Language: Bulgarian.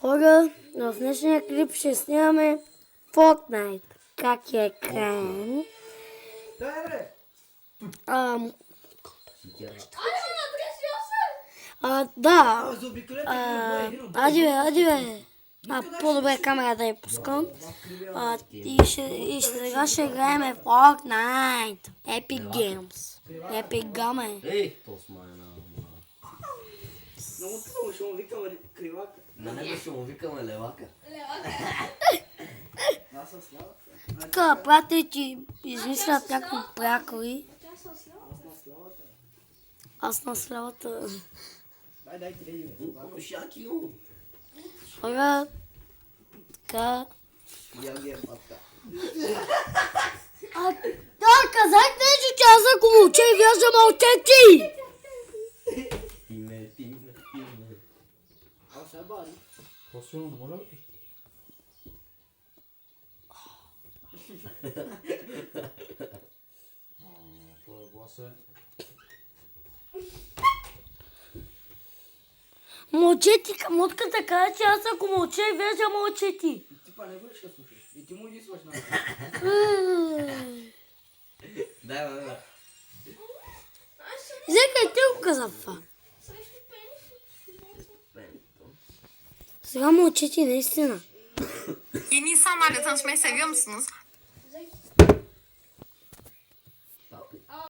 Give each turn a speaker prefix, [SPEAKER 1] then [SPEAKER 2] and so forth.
[SPEAKER 1] Хора, в днешния клип ще снимаме Fortnite. Как е екран. Да. Ади бе. По-добре камера да я пускам. И сега ще играем Fortnite. Epic Games. Epic Game.
[SPEAKER 2] Ей, то смайна.
[SPEAKER 3] Много трудно, ще му викаме кривака.
[SPEAKER 2] На него ще му викаме левака.
[SPEAKER 3] Аз съм слава.
[SPEAKER 1] Така, приятели, че измислят някакви прякори. Аз на славата.
[SPEAKER 3] Дай ти реди, бе.
[SPEAKER 2] Шаки,
[SPEAKER 1] Хора, така.
[SPEAKER 3] Я ги е патка.
[SPEAKER 1] Да, казах нещо, че аз ако мълча и вие ще мълчете.
[SPEAKER 2] Тиме.
[SPEAKER 3] Аз се бари.
[SPEAKER 4] По-силно да моля? Твоя глас е...
[SPEAKER 1] Мълчете, камотката каза, че аз ако мълча и вие ще мълчете.
[SPEAKER 3] Ти па не го ли ще слушаш? И ти му изисваш на...
[SPEAKER 2] Да.
[SPEAKER 1] Зека, ти го каза това. Сега мълчете, наистина.
[SPEAKER 5] Yeni insanlarla tanışmayı seviyor musunuz?